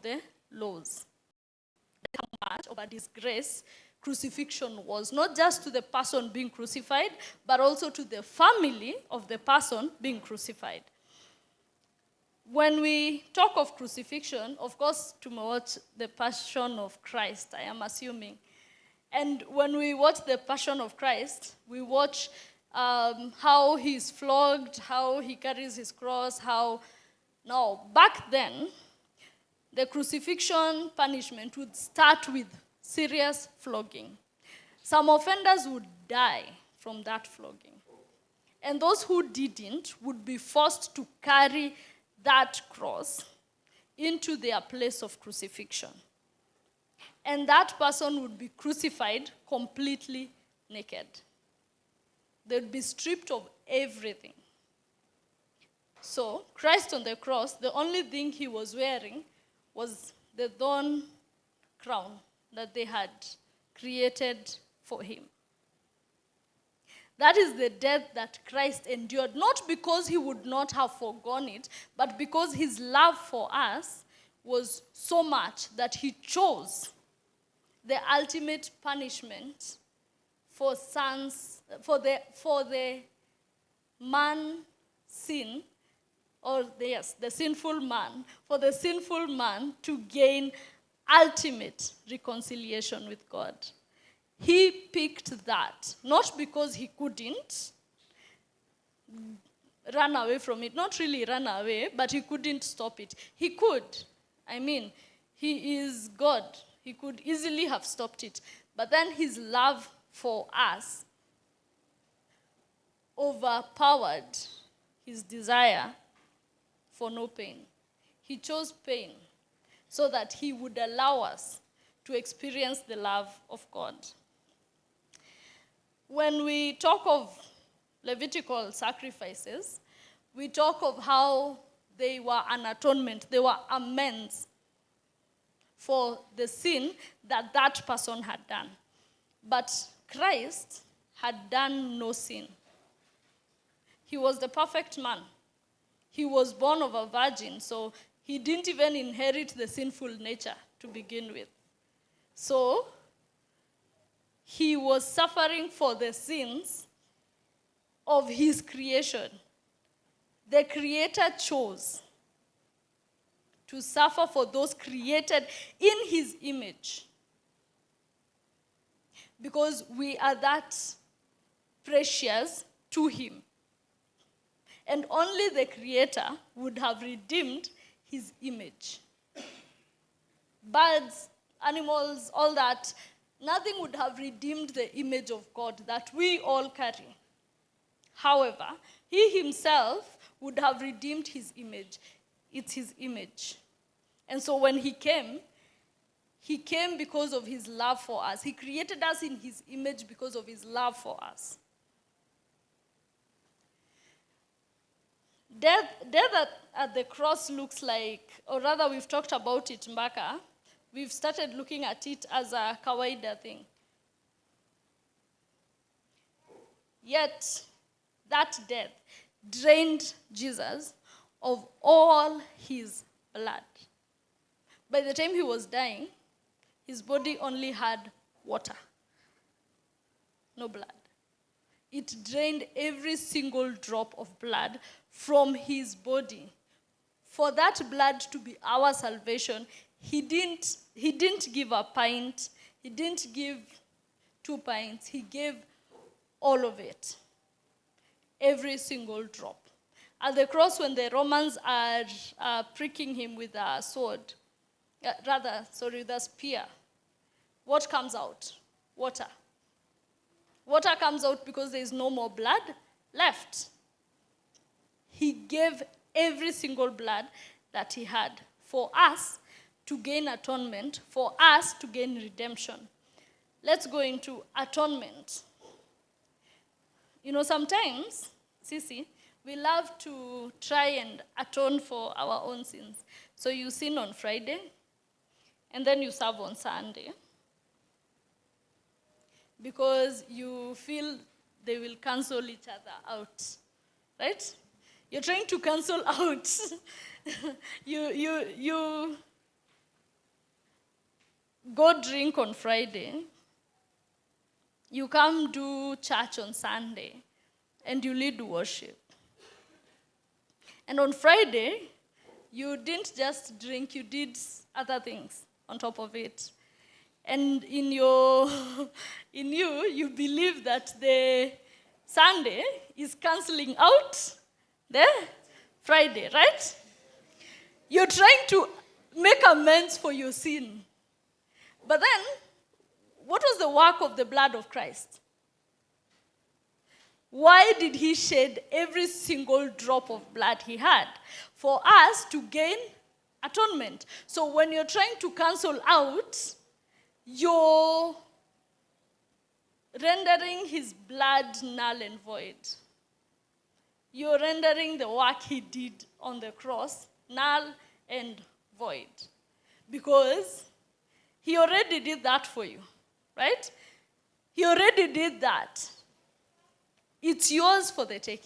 the laws. How much of a disgrace crucifixion was, not just to the person being crucified, but also to the family of the person being crucified. When we talk of crucifixion, of course, to watch the Passion of Christ, I am assuming. And when we watch the Passion of Christ, we watch how he's flogged, how he carries his cross, how... Now, back then, the crucifixion punishment would start with serious flogging. Some offenders would die from that flogging. And those who didn't would be forced to carry that cross into their place of crucifixion. And that person would be crucified completely naked. They'd be stripped of everything. So, Christ on the cross, the only thing he was wearing was the thorn crown that they had created for him. That is the death that Christ endured, not because he would not have foregone it, but because his love for us was so much that he chose the ultimate punishment for the man sin, or the sinful man, for the sinful man to gain ultimate reconciliation with God. He picked that, not because he couldn't run away from it, not really run away, but he couldn't stop it. He could. I mean, he is God. He could easily have stopped it. But then his love for us overpowered his desire for no pain. He chose pain so that he would allow us to experience the love of God. When we talk of Levitical sacrifices, we talk of how they were an atonement, they were amends for the sin that that person had done. But Christ had done no sin. He was the perfect man. He was born of a virgin, so he didn't even inherit the sinful nature to begin with. So, he was suffering for the sins of his creation. The Creator chose to suffer for those created in his image, because we are that precious to him. And only the Creator would have redeemed his image. Birds, animals, all that, nothing would have redeemed the image of God that we all carry. However, he himself would have redeemed his image. It's his image. And so when he came because of his love for us. He created us in his image because of his love for us. Death at the cross looks like, or rather we've talked about it, Mbaka. We've started looking at it as a kawaida thing. Yet, that death drained Jesus of all his blood. By the time he was dying, his body only had water, no blood. It drained every single drop of blood from his body. For that blood to be our salvation, he didn't give a pint, he didn't give 2 pints, he gave all of it. Every single drop. At the cross, when the Romans are pricking him with a sword, with a spear, what comes out? Water. Water comes out because there is no more blood left. He gave every single blood that he had for us to gain atonement, for us to gain redemption. Let's go into atonement. You know, sometimes, Sisi, we love to try and atone for our own sins. So you sin on Friday, and then you serve on Sunday, because you feel they will cancel each other out, right? You're trying to cancel out. You go drink on Friday, you come do church on Sunday, and you lead worship. And on Friday, you didn't just drink, you did other things on top of it. And in you believe that the Sunday is canceling out the Friday, right? You're trying to make amends for your sin. But then, what was the work of the blood of Christ? Why did he shed every single drop of blood he had? For us to gain atonement. So when you're trying to cancel out, you're rendering his blood null and void. You're rendering the work he did on the cross null and void. Because he already did that for you, right? He already did that. It's yours for the taking.